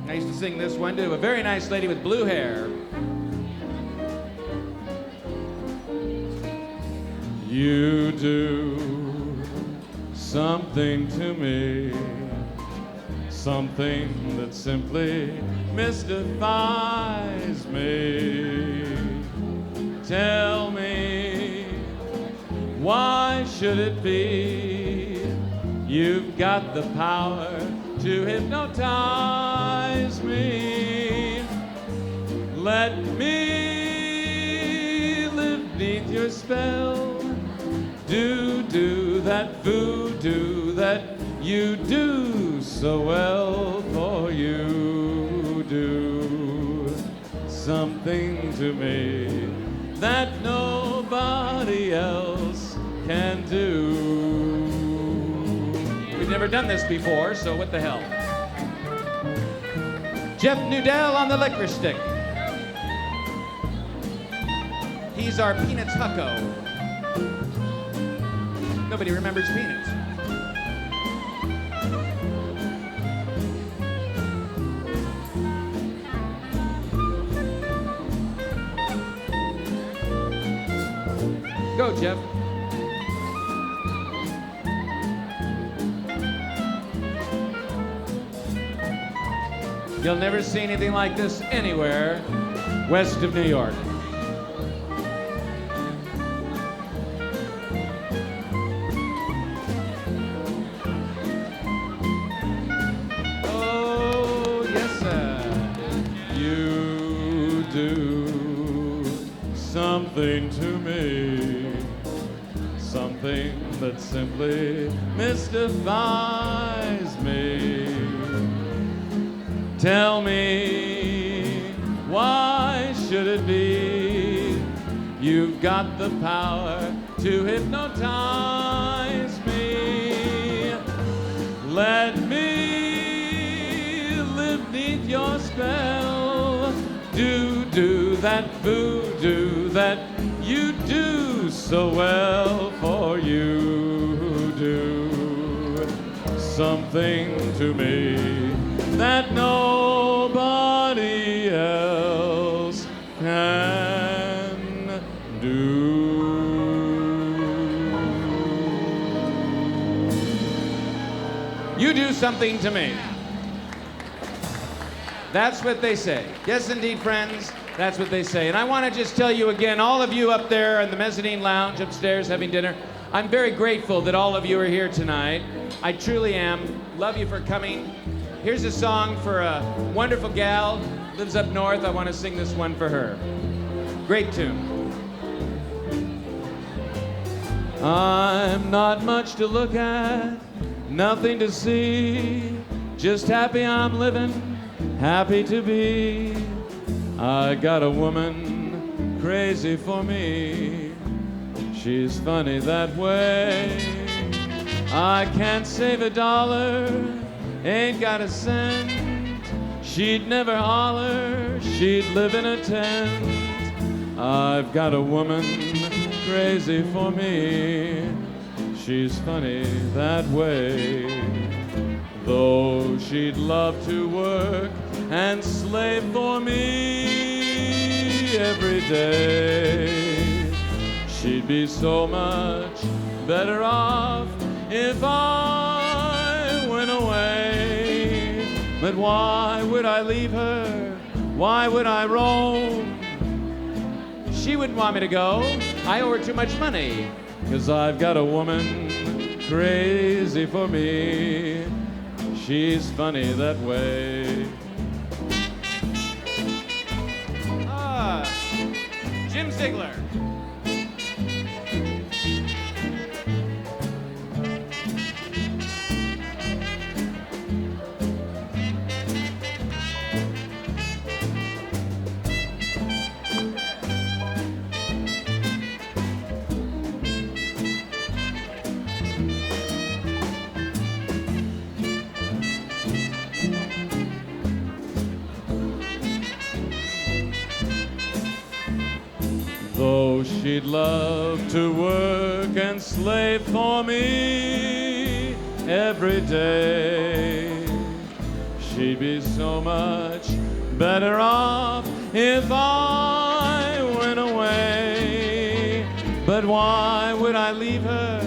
I used to sing this one to a very nice lady with blue hair. You do something to me, something that simply mystifies me. Tell me, why should it be you've got the power to hypnotize me? Let me live beneath your spell. Do that voodoo that you do so well, for you do something to me that nobody else can do. We've never done this before, so what the hell? Jeff Nudell on the licorice stick. He's our Peanuts hucko. Nobody remembers Peanuts. Go, Jeff. You'll never see anything like this anywhere west of New York. Oh, yes, sir. You do something to me, something that simply mystifies me. Tell me, why should it be you've got the power to hypnotize me? Let me live neath your spell. Do that voodoo that you do so well, for you do something to me that nobody else can do. You do something to me. That's what they say. Yes, indeed, friends, that's what they say. And I want to just tell you again, all of you up there in the mezzanine lounge upstairs having dinner, I'm very grateful that all of you are here tonight. I truly am. Love you for coming. Here's a song for a wonderful gal, lives up north. I want to sing this one for her. Great tune. I'm not much to look at, nothing to see, just happy I'm living, happy to be. I got a woman crazy for me, she's funny that way. I can't save a dollar, ain't got a cent. She'd never holler, she'd live in a tent. I've got a woman crazy for me, she's funny that way. Though she'd love to work and slave for me every day, she'd be so much better off if I went away. But why would I leave her? Why would I roam? She wouldn't want me to go. I owe her too much money. 'Cause I've got a woman crazy for me, she's funny that way. Jim Ziegler. Though she'd love to work and slave for me every day, she'd be so much better off if I went away. But why would I leave her?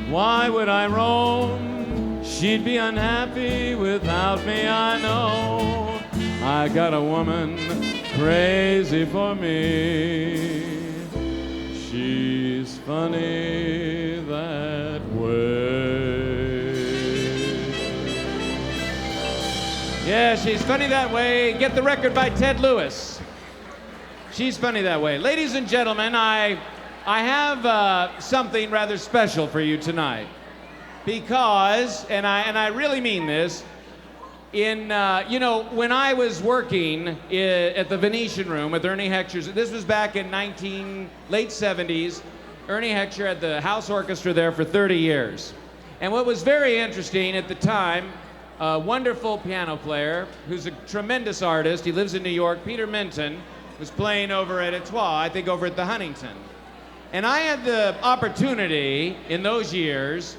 Why would I roam? She'd be unhappy without me, I know. I got a woman crazy for me. She's funny that way. Yeah, she's funny that way. Get the record by Ted Lewis. She's funny that way. Ladies and gentlemen, I have something rather special for you tonight. Because, and I really mean this, when I was working at the Venetian Room with Ernie Hector's, this was back in late 70s. Ernie Hector had the house orchestra there for 30 years. And what was very interesting at the time, a wonderful piano player who's a tremendous artist, he lives in New York, Peter Minton, was playing over at Etoile, I think over at the Huntington. And I had the opportunity in those years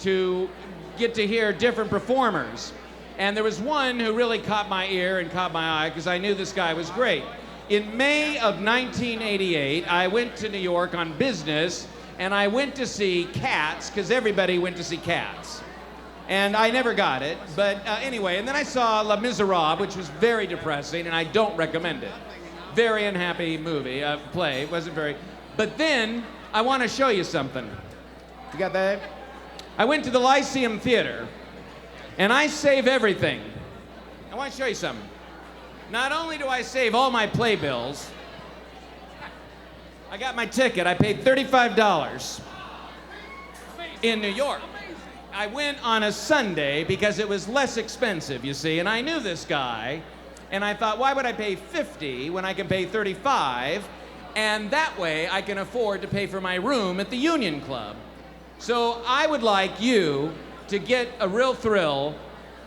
to get to hear different performers. And there was one who really caught my ear and caught my eye because I knew this guy was great. In May of 1988, I went to New York on business, and I went to see Cats, because everybody went to see Cats. And I never got it, but anyway, and then I saw Les Miserables, which was very depressing, and I don't recommend it. Very unhappy movie, play, wasn't very... But then, I want to show you something. You got that? I went to the Lyceum Theater, and I save everything. I want to show you something. Not only do I save all my playbills, I got my ticket. I paid $35 in New York. I went on a Sunday because it was less expensive, you see, and I knew this guy, and I thought, why would I pay $50 when I can pay $35, and that way I can afford to pay for my room at the Union Club. So I would like you to get a real thrill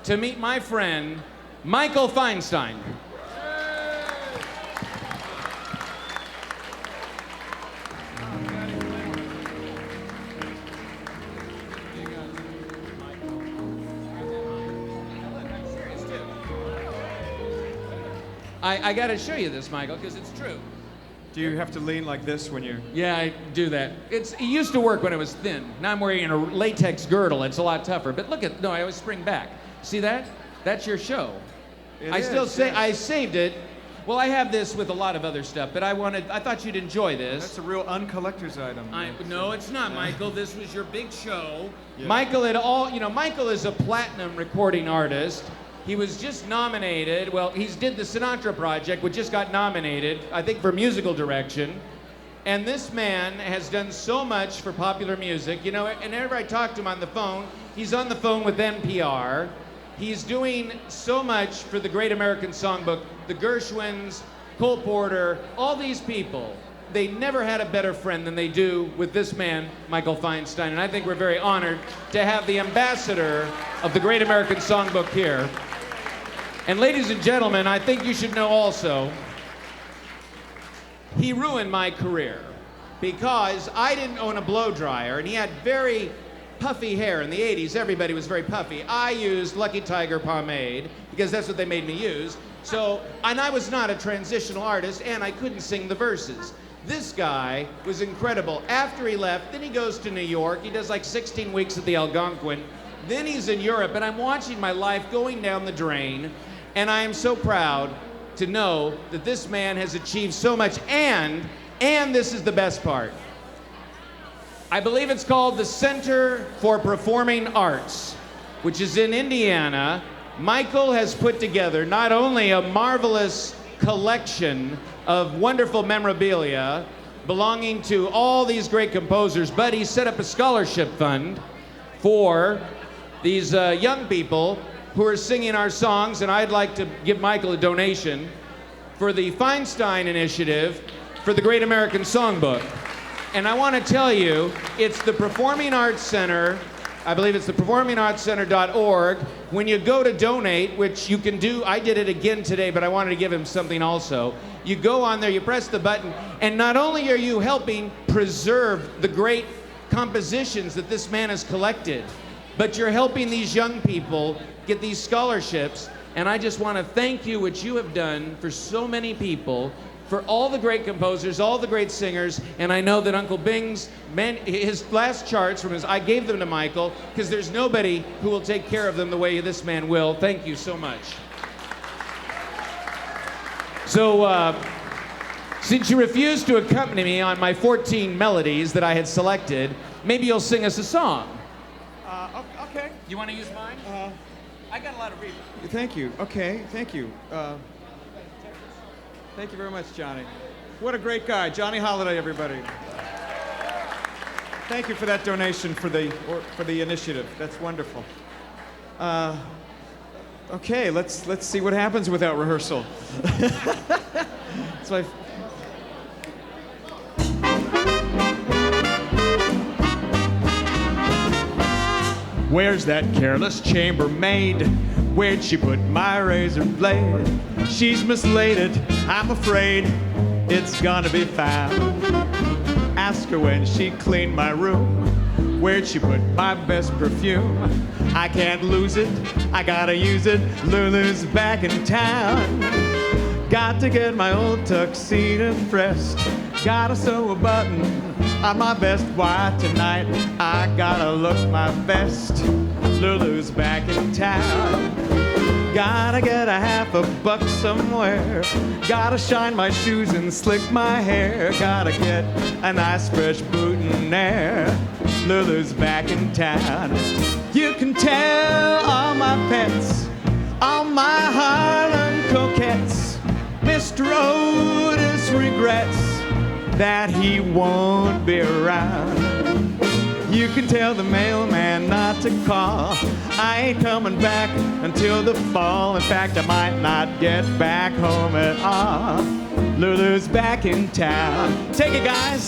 to meet my friend, Michael Feinstein. I got to show you this, Michael, because it's true. Do you have to lean like this when you're... Yeah, I do that. It used to work when it was thin. Now I'm wearing a latex girdle. It's a lot tougher. But look at, no, I always spring back. See that? That's your show. I saved it. Well, I have this with a lot of other stuff, but I thought you'd enjoy this. That's a real uncollector's item. No, it's not, Michael. This was your big show. Yeah. Michael Michael is a platinum recording artist. He was just nominated, well, he did the Sinatra Project, which just got nominated, I think, for musical direction. And this man has done so much for popular music, and whenever I talk to him on the phone, he's on the phone with NPR. He's doing so much for the Great American Songbook, the Gershwins, Cole Porter, all these people. They never had a better friend than they do with this man, Michael Feinstein. And I think we're very honored to have the ambassador of the Great American Songbook here. And ladies and gentlemen, I think you should know also, he ruined my career because I didn't own a blow dryer, and he had very puffy hair. In the 80s, everybody was very puffy. I used Lucky Tiger pomade because that's what they made me use. And I was not a transitional artist, and I couldn't sing the verses. This guy was incredible. After he left, then he goes to New York. He does like 16 weeks at the Algonquin. Then he's in Europe, and I'm watching my life going down the drain. And I am so proud to know that this man has achieved so much, and this is the best part. I believe it's called the Center for Performing Arts, which is in Indiana. Michael has put together not only a marvelous collection of wonderful memorabilia belonging to all these great composers, but he set up a scholarship fund for these young people who are singing our songs, and I'd like to give Michael a donation for the Feinstein Initiative for the Great American Songbook. And I want to tell you, it's the Performing Arts Center. I believe it's the performingartscenter.org. When you go to donate, which you can do, I did it again today, but I wanted to give him something also. You go on there, you press the button, and not only are you helping preserve the great compositions that this man has collected, but you're helping these young people get these scholarships And I just want to thank you, what you have done for so many people, for all the great composers, all the great singers. And I know that Uncle Bing's, his last charts from his, I gave them to Michael, because there's nobody who will take care of them the way this man will. Thank you so much. So, since you refused to accompany me on my 14 melodies that I had selected, maybe you'll sing us a song. Okay. You want to use mine? I got a lot of reverb. Thank you. Okay, thank you. Thank you very much, Johnny. What a great guy. Johnny Holiday, everybody. Thank you for that donation for the initiative. That's wonderful. Okay, let's see what happens without rehearsal. It's my... Where's that careless chambermaid? Where'd she put my razor blade? She's mislaid it, I'm afraid it's gonna be found. Ask her when she cleaned my room. Where'd she put my best perfume? I can't lose it, I gotta use it. Lulu's back in town. Got to get my old tuxedo pressed. Gotta sew a button on my vest. Why tonight I gotta look my best. Lulu's back in town. Gotta get a $50 somewhere. Gotta shine my shoes and slick my hair. Gotta get a nice fresh boutonniere. Lulu's back in town. You can tell all my pets, all my Harlem coquettes, Mr. Otis regrets that he won't be around. You can tell the mailman not to call. I ain't coming back until the fall. In fact, I might not get back home at all. Lulu's back in town. Take it, guys.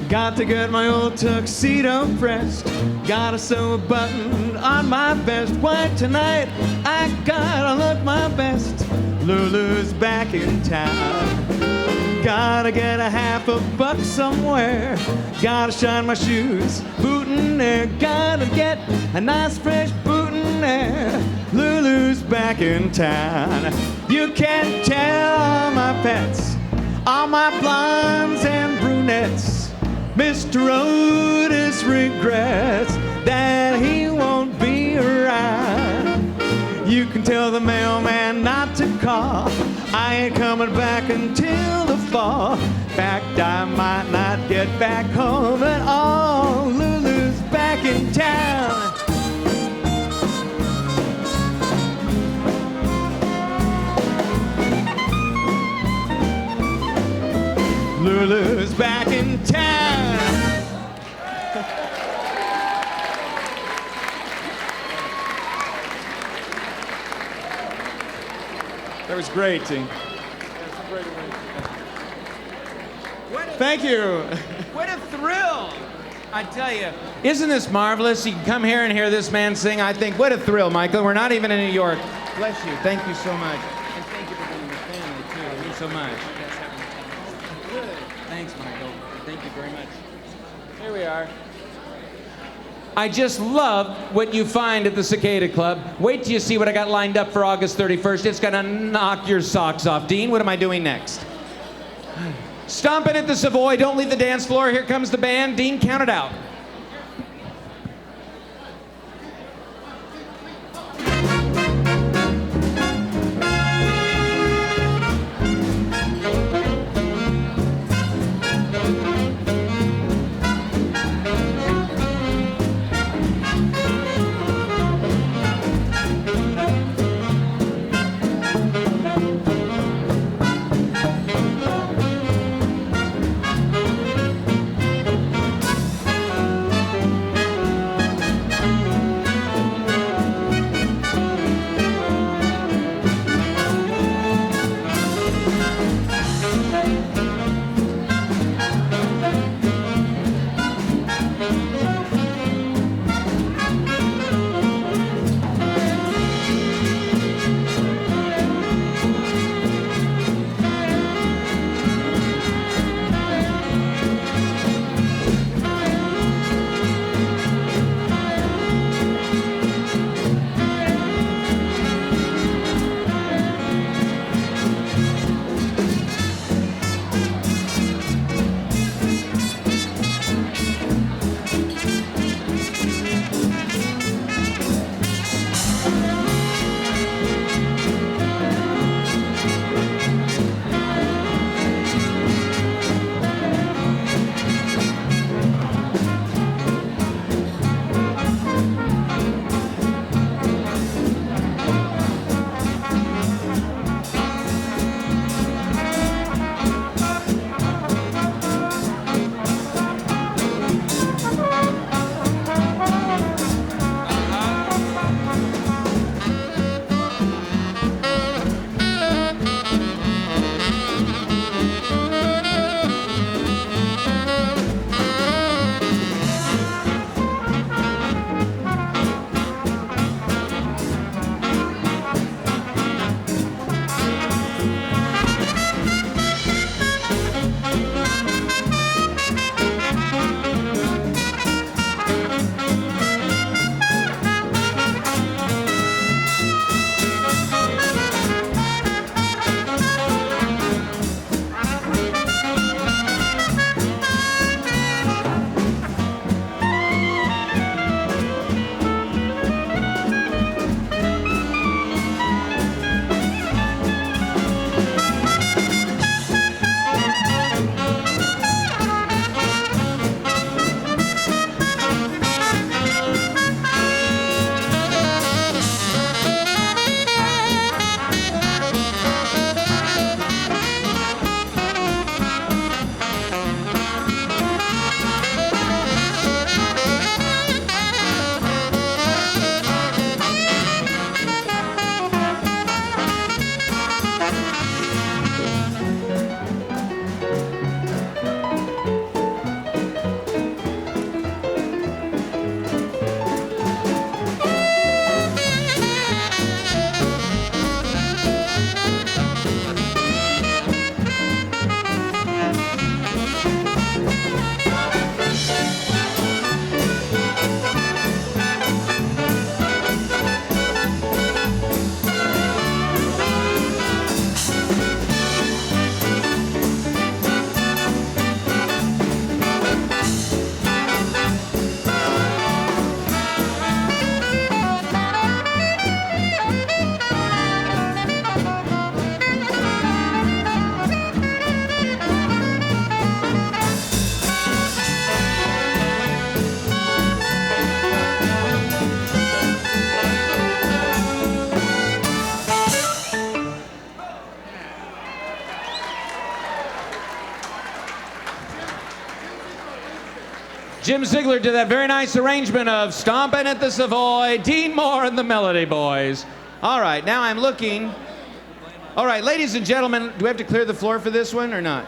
Got to get my old tuxedo pressed. Gotta sew a button on my vest. Why tonight I gotta look my best. Lulu's back in town. Gotta get a $50 somewhere. Gotta shine my shoes, boutonniere. Gotta get a nice fresh boutonniere. Lulu's back in town. You can't tell all my pets, all my blondes and brunettes. Mr. Otis regrets that he won't be around. You can tell the mailman not to call. I ain't coming back until the fall. In fact, I might not get back home at all. Lulu's back in town. Lulu's back in town. That was great, team. Thank you. What a thrill! I tell you, isn't this marvelous? You can come here and hear this man sing. I think, what a thrill, Michael. We're not even in New York. Bless you. Thank you so much. And thank you for being with family, too. Thank you so much. Good. Thanks, Michael. Thank you very much. Here we are. I just love what you find at the Cicada Club. Wait till you see what I got lined up for August 31st. It's gonna knock your socks off. Dean, what am I doing next? Stomping at the Savoy. Don't leave the dance floor. Here comes the band. Dean, count it out. Jim Ziegler did that very nice arrangement of Stompin' at the Savoy, Dean Moore and the Melody Boys. All right, now I'm looking. All right, ladies and gentlemen, do we have to clear the floor for this one or not?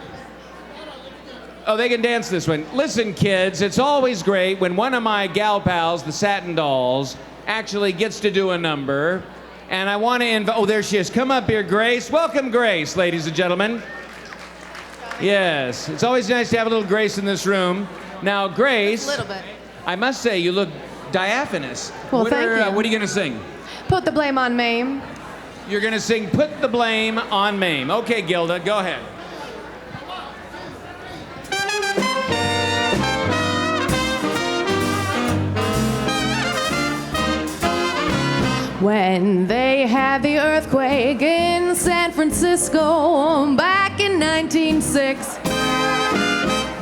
Oh, they can dance this one. Listen, kids, it's always great when one of my gal pals, the Satin Dolls, actually gets to do a number. And I want to invite, oh, there she is. Come up here, Grace. Welcome, Grace, ladies and gentlemen. Yes, it's always nice to have a little Grace in this room. Now, Grace, A little bit. I must say, you look diaphanous. Well, thank you. What are you going to sing? Put the blame on Mame. You're going to sing Put the Blame on Mame. Okay, Gilda, go ahead. When they had the earthquake in San Francisco back in 1906,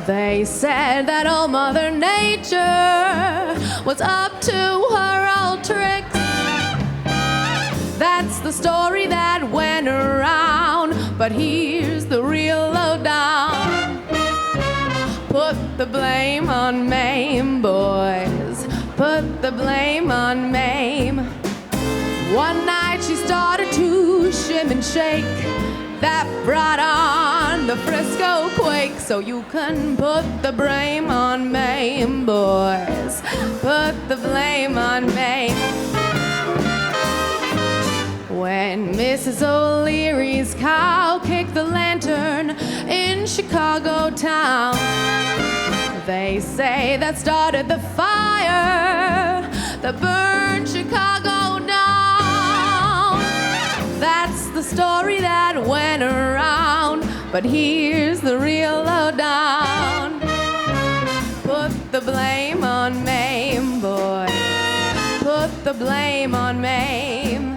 they said that old Mother Nature was up to her old tricks. That's the story that went around, but here's the real lowdown. Put the blame on Mame, boys. Put the blame on Mame. One night she started to shim and shake. That brought on the Frisco quake. So you can put the blame on Mame, boys. Put the blame on Mame. When Mrs. O'Leary's cow kicked the lantern in Chicago town, they say that started the fire that burned Chicago down. That's the story that went around, but here's the real lowdown. Put the blame on Mame, boy. Put the blame on Mame.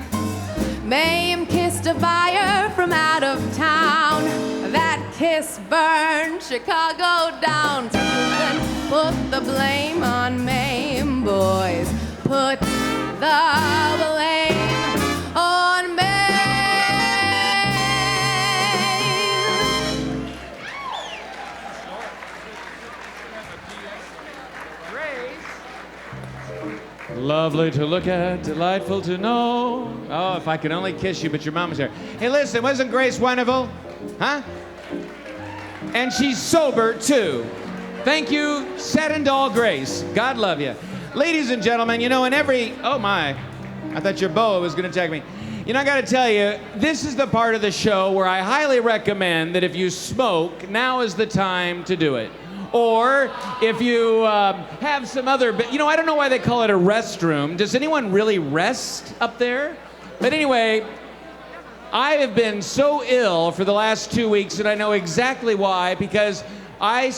Mame kissed a buyer from out of town. That kiss burned Chicago down. So you can put the blame on Mame, boys. Put the blame on Mame. Lovely to look at, delightful to know. Oh, if I could only kiss you, but your mama's here. Hey, listen, wasn't Grace wonderful? Huh? And she's sober, too. Thank you, Satin Doll Grace. God love you. Ladies and gentlemen, you know, in every... Oh, my. I thought your boa was going to attack me. You know, I got to tell you, this is the part of the show where I highly recommend that if you smoke, now is the time to do it. Or if you have some other, you know, I don't know why they call it a restroom. Does anyone really rest up there? But anyway, I have been so ill for the last 2 weeks, and I know exactly why, because I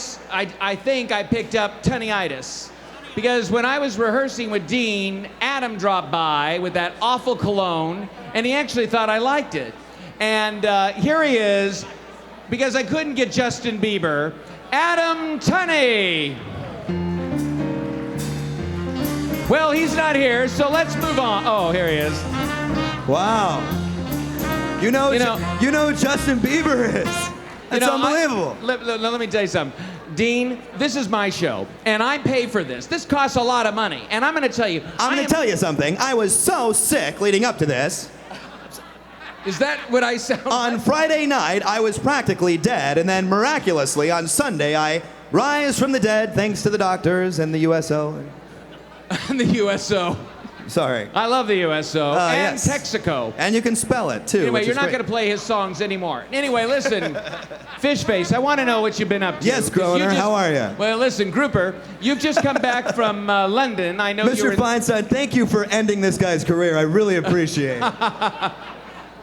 think I picked up tonsillitis. Because when I was rehearsing with Dean, Adam dropped by with that awful cologne, and he actually thought I liked it. And here he is, because I couldn't get Justin Bieber, Adam Tunney. Well, he's not here, so let's move on. Oh, here he is. Wow. You know who Justin Bieber is. That's unbelievable. Let me tell you something. Dean, this is my show, and I pay for this. This costs a lot of money, and I'm going to tell you. I'm going to tell you something. I was so sick leading up to this. Is that what I sound On like? Friday night, I was practically dead, and then miraculously on Sunday, I rise from the dead thanks to the doctors and the USO. The USO. Sorry. I love the USO. And yes. Texaco. And you can spell it, too. Anyway, you're not going to play his songs anymore. Anyway, listen, Fishface, I want to know what you've been up to. Yes, Groner, how are you? Well, listen, Grouper, you've just come back from London. I know Mr. Feinstein, thank you for ending this guy's career. I really appreciate it.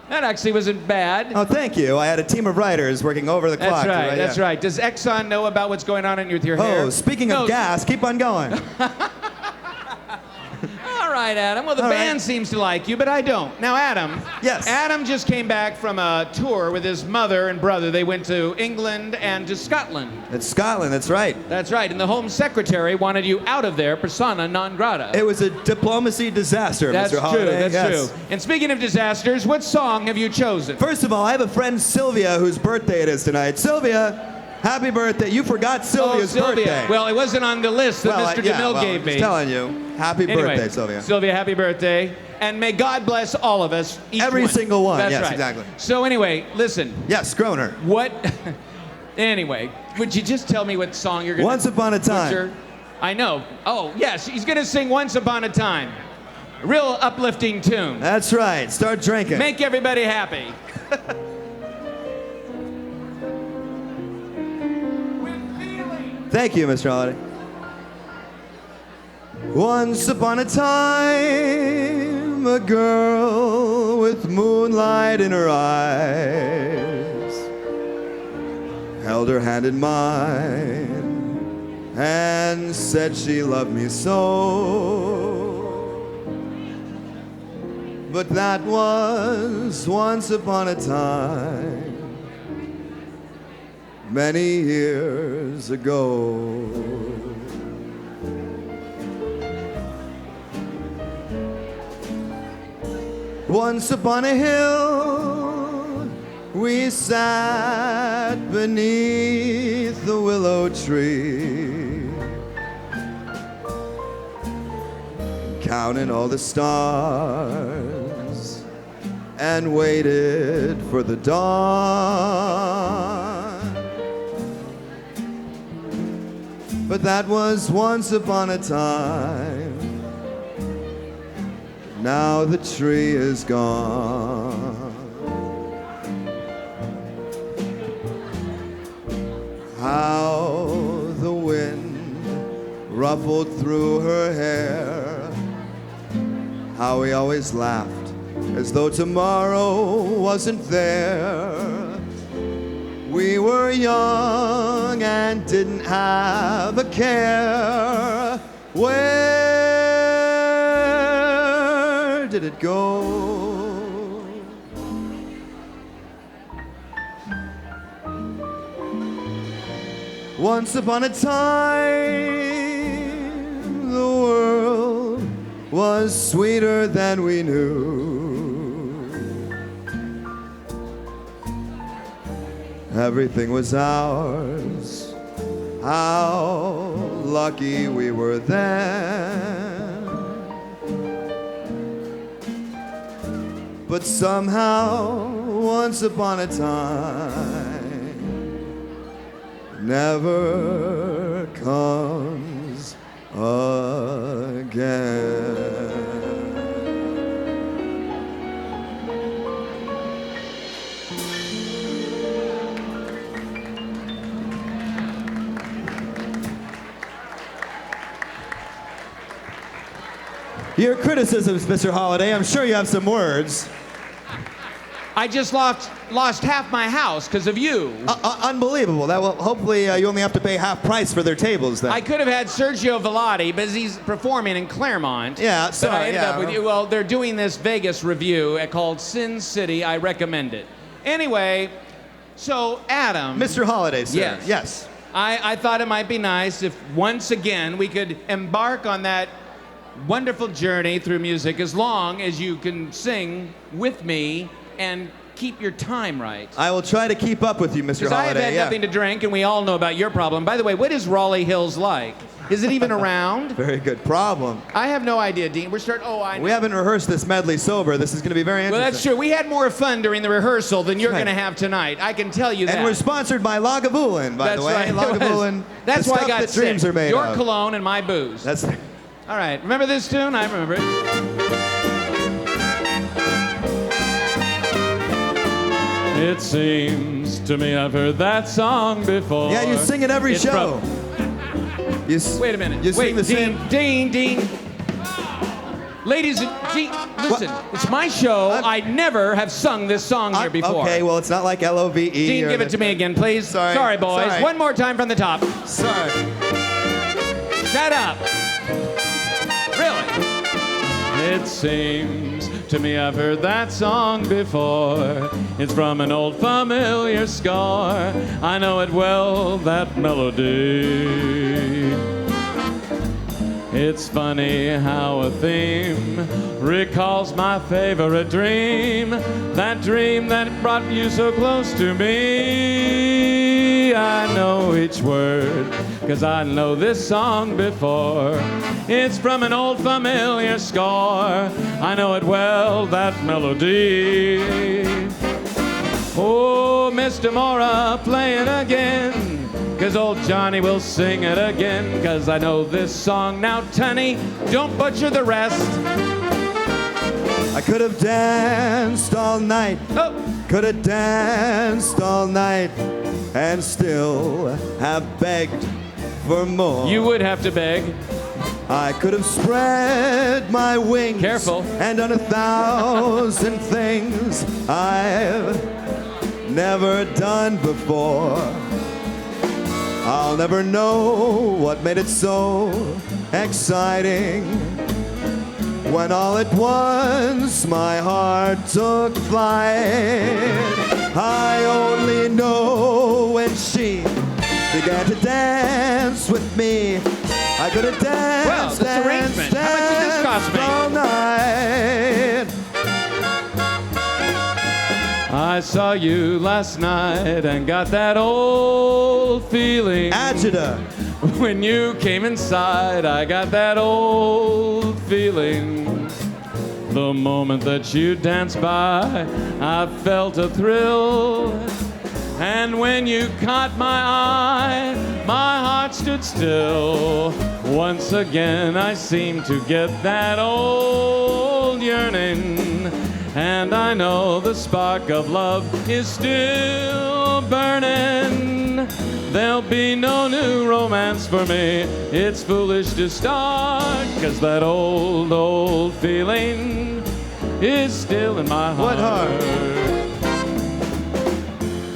That actually wasn't bad. Oh, thank you. I had a team of writers working over the clock. That's right, that's right. Does Exxon know about what's going on with your hair? Oh, speaking of gas, keep on going. All right, Adam. Well, the band seems to like you, but I don't. Now, Adam. Yes. Adam just came back from a tour with his mother and brother. They went to England and to Scotland. It's Scotland, that's right. That's right. And the Home Secretary wanted you out of there, persona non grata. It was a diplomacy disaster, That's Mr. Holiday. That's true. And speaking of disasters, what song have you chosen? First of all, I have a friend, Sylvia, whose birthday it is tonight. Sylvia, Happy birthday. You forgot Sylvia's Sylvia. birthday. Well, it wasn't on the list that Well, Mr. yeah, DeMille well, gave I'm me. just telling you. Happy birthday, Sylvia. Sylvia, happy birthday. And may God bless all of us. Every single one. That's Yes, right. exactly. So anyway, listen. Yes, Groner. What? Anyway, would you just tell me what song you're going to... Once Upon a Time. I know. Oh, yes, he's going to sing Once Upon a Time. A real uplifting tune. That's right. Start drinking. Make everybody happy. Thank you, Mr. Holiday. Once upon a time, a girl with moonlight in her eyes held her hand in mine and said she loved me so. But that was once upon a time, many years ago. Once upon a hill, we sat beneath the willow tree, counting all the stars and waited for the dawn. But that was once upon a time. Now the tree is gone. How the wind ruffled through her hair. How we always laughed as though tomorrow wasn't there. We were young and didn't have a care. Where did it go? Once upon a time, the world was sweeter than we knew. Everything was ours. How lucky we were then. But somehow, once upon a time, never comes again. Your criticisms, Mr. Holiday, I'm sure you have some words. I just lost half my house because of you. Unbelievable. That will hopefully you only have to pay half price for their tables then. I could have had Sergio Velati, but he's performing in Claremont. Yeah, sorry. But I ended yeah. up with you. Well, they're doing this Vegas review called Sin City. I recommend it. Anyway, so Adam. Mr. Holiday, sir. Yes. Yes. I thought it might be nice if once again we could embark on that wonderful journey through music as long as you can sing with me and keep your time right. I will try to keep up with you, Mr. Because I have Holiday. had nothing to drink, and we all know about your problem. By the way, what is Raleigh Hills like? Is it even around? Very good problem. I have no idea, Dean. We're starting. Oh, I know. We haven't rehearsed this medley sober. This is going to be very interesting. Well, that's true. We had more fun during the rehearsal than you're Right. going to have tonight. I can tell you that. And we're sponsored by Lagavulin, by That's the way. right. Lagavulin. That's the why I stuff got that sick. dreams are made Your of. cologne and my booze. That's. All right. Remember this tune? I remember it. It seems to me I've heard that song before. Yeah, you sing it every It's show. Wait a minute. You sing the Dean, same. Dean. Ladies and Dean, listen. It's my show. I never have sung this song here before. Okay, well, it's not like LOVE. Dean, or give it to me again, please. Sorry. boys. Sorry. One more time from the top. Sorry. Shut up. Really? It seems to me I've heard that song before. It's from an old familiar score. I know it well, that melody. It's funny how a theme recalls my favorite dream, that dream that brought you so close to me. I know each word, 'cause I know this song before. It's from an old familiar score. I know it well, that melody. Oh, Mr. Mora, play it again, 'cause old Johnny will sing it again, 'cause I know this song. Now, Tunny, don't butcher the rest. I could have danced all night, Oh, could have danced all night, and still have begged for more. you would have to beg. I could have spread my wings. Careful. And done 1,000 things I've never done before. I'll never know what made it so exciting when all at once my heart took flight. I only know when she began to dance with me, I could have danced, Well, this arrangement. How much did this cost me? all night. I saw you last night and got that old feeling. Agita. When you came inside, I got that old feeling. The moment that you danced by, I felt a thrill. And when you caught my eye, my heart stood still. Once again, I seemed to get that old yearning. And I know the spark of love is still burning. There'll be no new romance for me. It's foolish to start, 'cause that old, old feeling is still in my heart. What heart?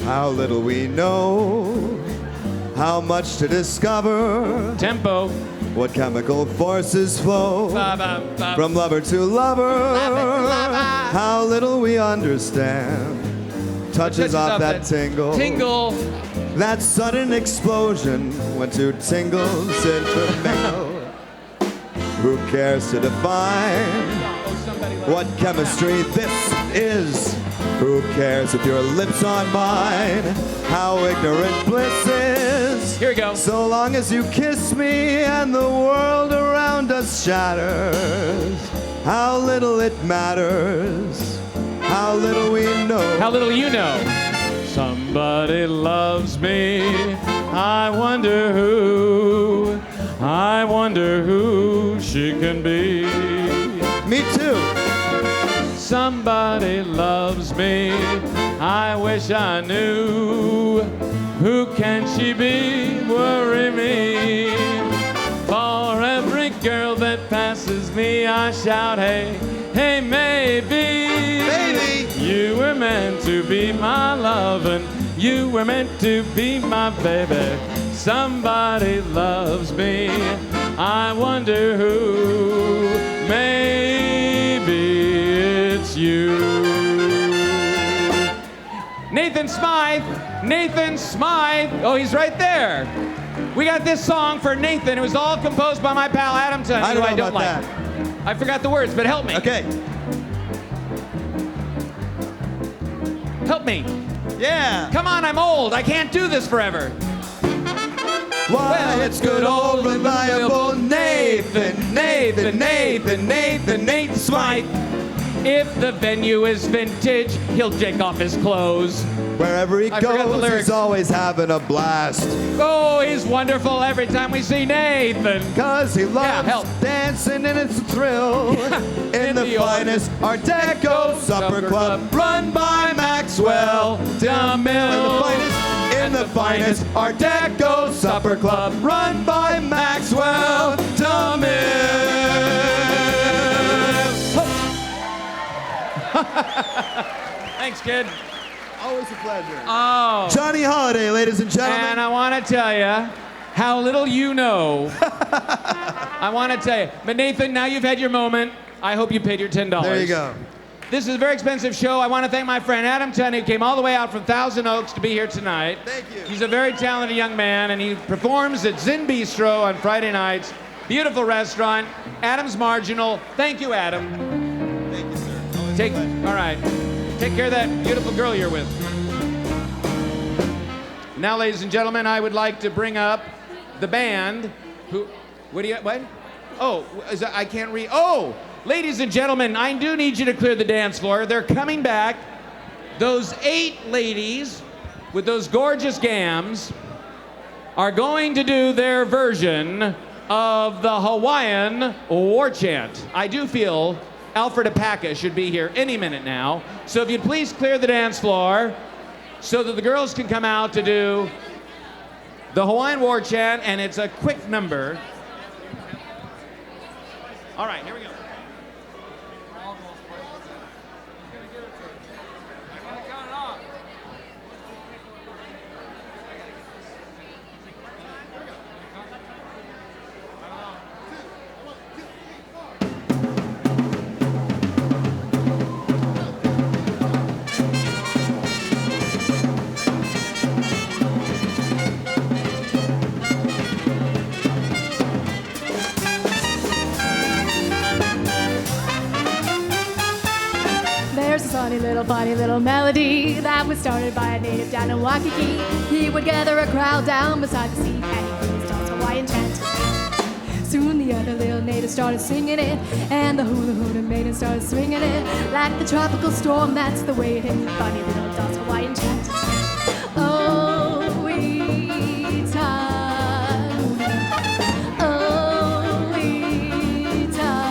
How little we know, how much to discover, Tempo. what chemical forces flow Ba, ba, ba. from lover to lover. How little we understand touches off that tingle. Tingle. That sudden explosion when two tingles intermingle. Who cares to define what chemistry this is? Who cares if your lips on mine? How ignorant bliss is. Here we go. So long as you kiss me and the world around us shatters. How little it matters. How little we know. How little you know. Somebody loves me. I wonder who. I wonder who she can be. Me too. Somebody loves me. I wish I knew. Who can she be? Worry me. For every girl that passes me, I shout, hey, hey, maybe. Baby. You were meant to be my love, and you were meant to be my baby. Somebody loves me. I wonder who. Maybe it's you. Nathan Smythe. Nathan Smythe. Oh, he's right there. We got this song for Nathan. It was all composed by my pal Adam Tunney, I who don't I know don't about like. that. I forgot the words, but help me. Okay. Help me. Yeah. Come on, I'm old. I can't do this forever. Why, it's good old reliable Nathan, Nathan, Nathan, Nathan, Nathan Smythe. If the venue is vintage, he'll take off his clothes. Wherever he I forgot the goes, lyrics. he's always having a blast. Oh, he's wonderful every time we see Nathan. 'Cause he loves help. dancing and it's a thrill. In the finest Art Deco supper club run by Maxwell. Demille'S. In the finest Art Deco supper club run by Maxwell. Demille'S. Thanks, kid. Always a pleasure. Oh. Johnny Holiday, ladies and gentlemen. And I want to tell you how little you know. I want to tell you. But Nathan, now you've had your moment. I hope you paid your $10. There you go. This is a very expensive show. I want to thank my friend Adam Tunney, who came all the way out from Thousand Oaks to be here tonight. Thank you. He's a very talented young man, and he performs at Zin Bistro on Friday nights. Beautiful restaurant. Adam's Marginal. Thank you, Adam. Thank you, sir. All right. Take care of that beautiful girl you're with. Now, ladies and gentlemen, I would like to bring up the band. What? Oh, I can't read. Oh, ladies and gentlemen, I do need you to clear the dance floor. They're coming back. Those 8 ladies with those gorgeous gams are going to do their version of the Hawaiian war chant. I do feel Alfred Apaka should be here any minute now. So if you'd please clear the dance floor so that the girls can come out to do the Hawaiian war chant, and it's a quick number. All right, here we go. Funny little melody that was started by a native down in Waikiki. He would gather a crowd down beside the sea and he would start Hawaiian chant. Soon the other little natives started singing it, and the hula hula maiden started swinging it like the tropical storm. That's the way it hit. Funny little dance Hawaiian chant. Oh, we time. Oh, we time.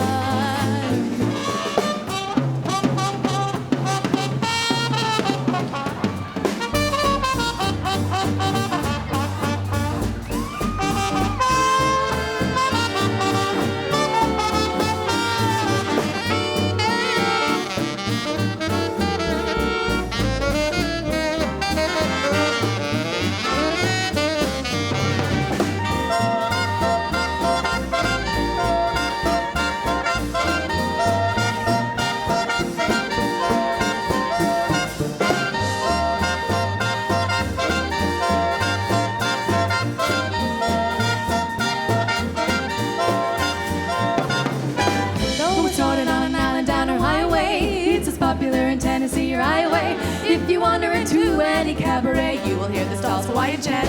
Tennessee or Iowa. If you wander into any cabaret, you will hear the Stars Hawaiian chant.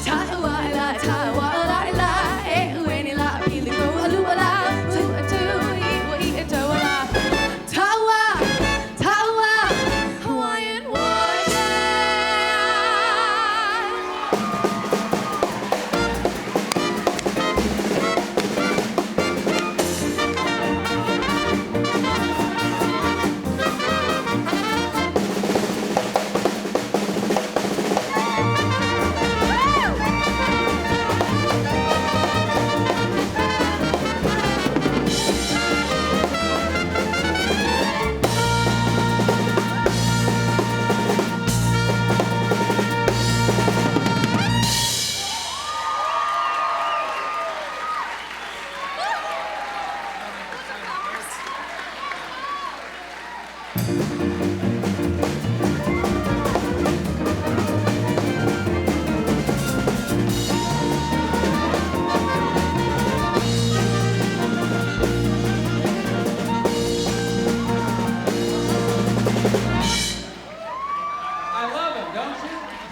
Tahawaila, tahawaila, e ueni la pili ro aluala, tu iwa I toala. Tawa, tawa, Hawaiian war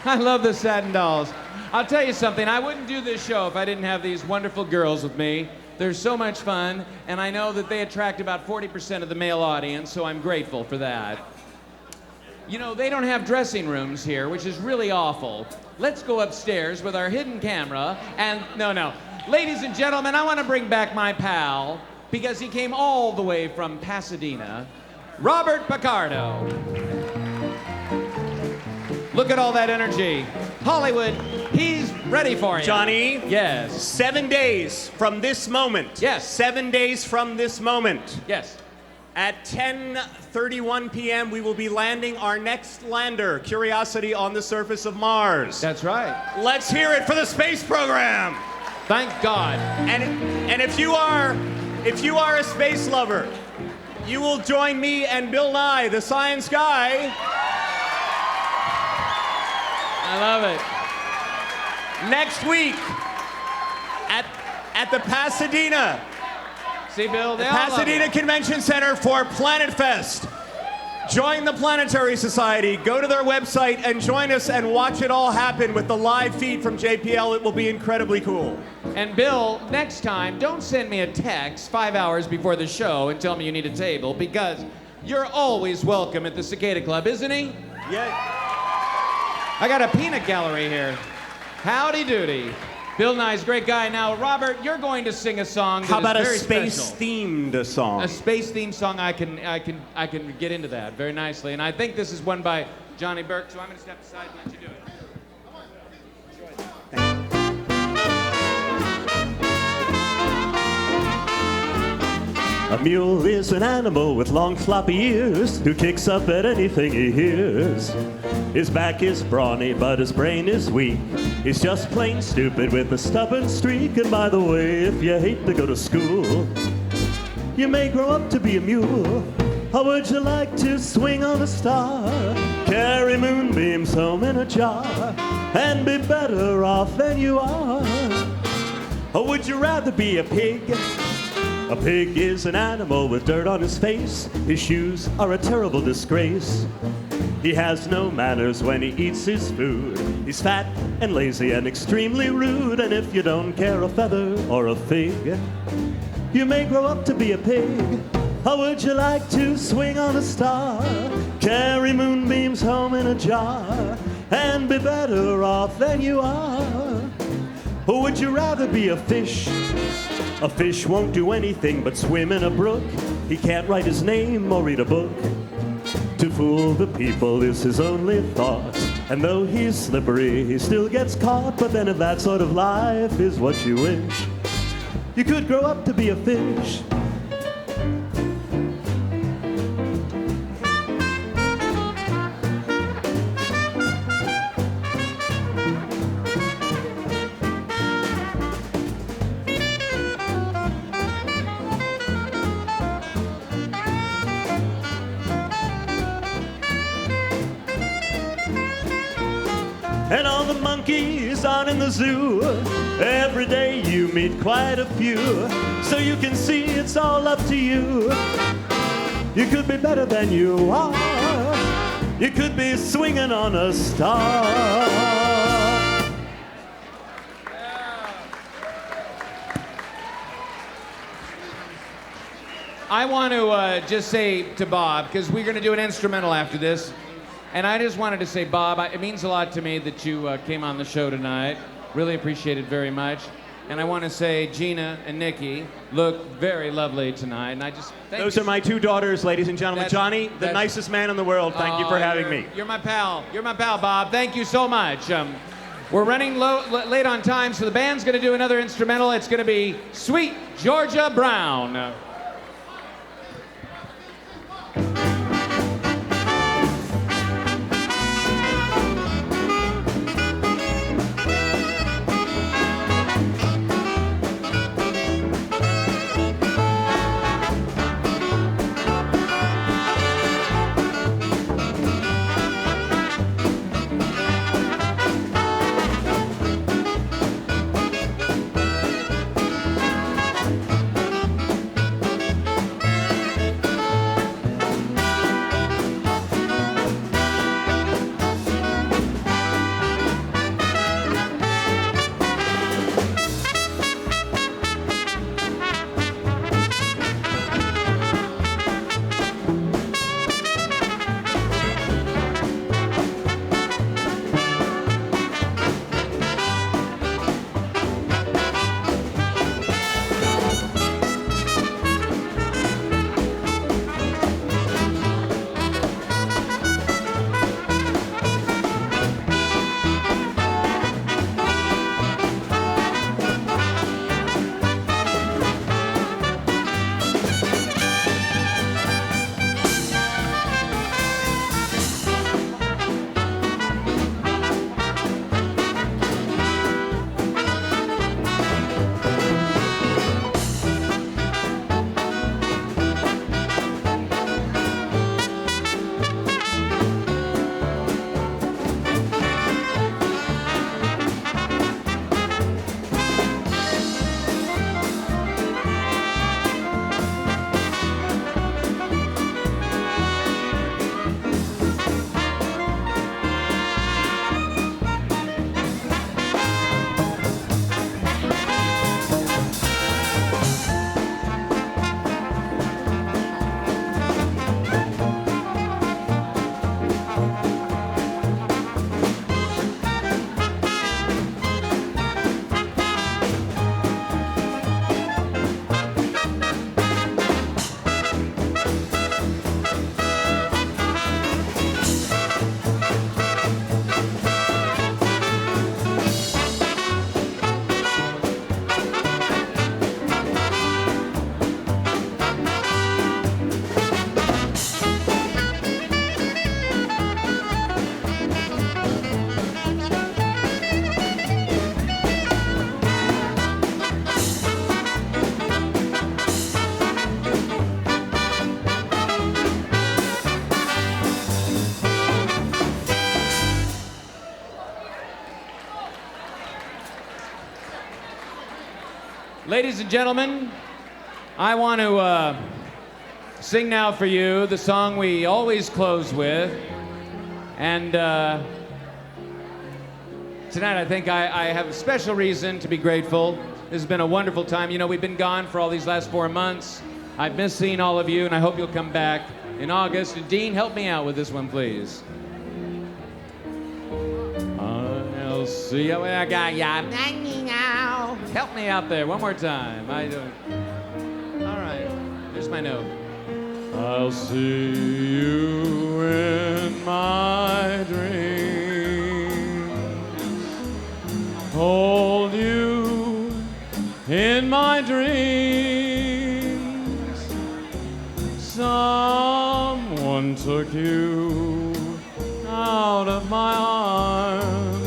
I love the Satin Dolls. I'll tell you something, I wouldn't do this show if I didn't have these wonderful girls with me. They're so much fun, and I know that they attract about 40% of the male audience, so I'm grateful for that. You know, they don't have dressing rooms here, which is really awful. Let's go upstairs with our hidden camera, and no. Ladies and gentlemen, I want to bring back my pal, because he came all the way from Pasadena, Robert Picardo. Look at all that energy. Hollywood, he's ready for you. Johnny? Yes. 7 days from this moment. Yes. 7 days from this moment. Yes. At 10:31 p.m., we will be landing our next lander, Curiosity, on the surface of Mars. That's right. Let's hear it for the space program. Thank God. And if you are a space lover, you will join me and Bill Nye, the science guy. I love it. Next week at the Pasadena See, Bill, they all love Pasadena you. Convention Center for Planet Fest. Join the Planetary Society. Go to their website and join us and watch it all happen with the live feed from JPL. It will be incredibly cool. And Bill, next time, don't send me a text 5 hours before the show and tell me you need a table, because you're always welcome at the Cicada Club, isn't he? Yeah. I got a peanut gallery here. Howdy doody. Bill Nye's a great guy. Now, Robert, you're going to sing a song that How about is a very space-themed song? A space-themed song. I can get into that very nicely. And I think this is one by Johnny Burke, so I'm going to step aside and let you do it. A mule is an animal with long floppy ears who kicks up at anything he hears. His back is brawny, but his brain is weak. He's just plain stupid with a stubborn streak. And by the way, if you hate to go to school, you may grow up to be a mule. How would you like to swing on a star, carry moonbeams home in a jar, and be better off than you are? Or would you rather be a pig? A pig is an animal with dirt on his face. His shoes are a terrible disgrace. He has no manners when he eats his food. He's fat and lazy and extremely rude. And if you don't care a feather or a fig, you may grow up to be a pig. How would you like to swing on a star, carry moonbeams home in a jar, and be better off than you are? Or would you rather be a fish? A fish won't do anything but swim in a brook. He can't write his name or read a book. To fool the people is his only thought. And though he's slippery, he still gets caught. But then if that sort of life is what you wish, you could grow up to be a fish. And all the monkeys out in the zoo, every day you meet quite a few. So you can see it's all up to you. You could be better than you are. You could be swinging on a star. I want to just say to Bob, because we're going to do an instrumental after this, and I just wanted to say, Bob, it means a lot to me that you came on the show tonight. Really appreciate it very much. And I want to say, Gina and Nikki look very lovely tonight. And I just thank Those you. are my two daughters, ladies and gentlemen. That's- Johnny, the that's- nicest man in the world. Thank you for having me. You're my pal. You're my pal, Bob. Thank you so much. We're running late on time, so the band's going to do another instrumental. It's going to be Sweet Georgia Brown. Ladies and gentlemen, I want to sing now for you the song we always close with. And tonight I think I have a special reason to be grateful. This has been a wonderful time. You know, we've been gone for all these last 4 months. I've missed seeing all of you, and I hope you'll come back in August. Dean, help me out with this one, please. I'll see you when I got ya. Help me out there one more time. I don't. All right. Here's my note. I'll see you in my dreams. Hold you in my dreams. Someone took you out of my arms.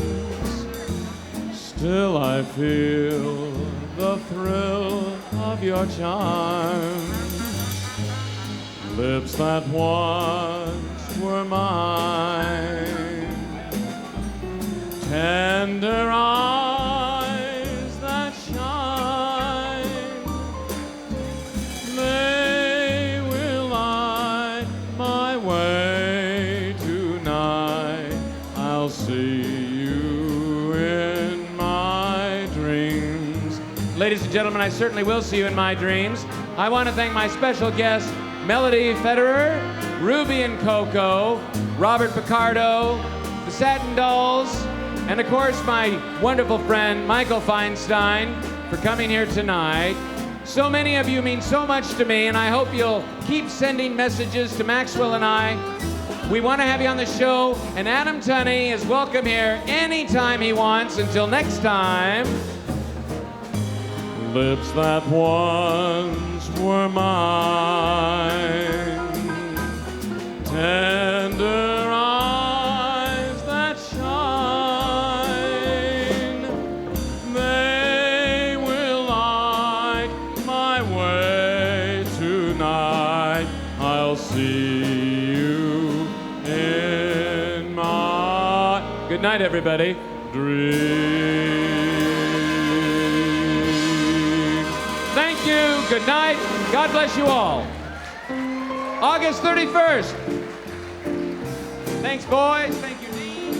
Still I feel the thrill of your charms. Lips that once were mine. Tender eyes that shine. They will light my way tonight. I'll see you in my dreams. Ladies and gentlemen, I certainly will see you in my dreams. I want to thank my special guests, Melody Federer, Ruby and Coco, Robert Picardo, the Satin Dolls, and of course my wonderful friend Michael Feinstein for coming here tonight. So many of you mean so much to me, and I hope you'll keep sending messages to Maxwell and I. We want to have you on the show, and Adam Tunney is welcome here anytime he wants. Until next time. Lips that once were mine, tender eyes that shine, they will light my way tonight. I'll see you in my... Good night, everybody. Dream. Thank you. Good night. God bless you all. August 31st. Thanks, boys. Thank you, Dean.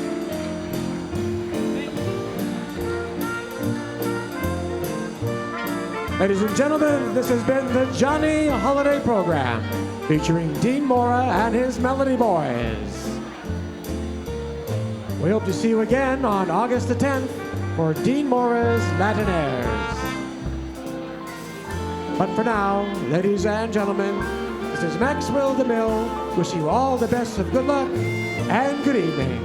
Ladies and gentlemen, this has been the Johnny Holiday Program, featuring Dean Mora and his Melody Boys. We hope to see you again on August the 10th for Dean Mora's Latin Airs. But for now, ladies and gentlemen, this is Maxwell DeMille wishing you all the best of good luck and good evening.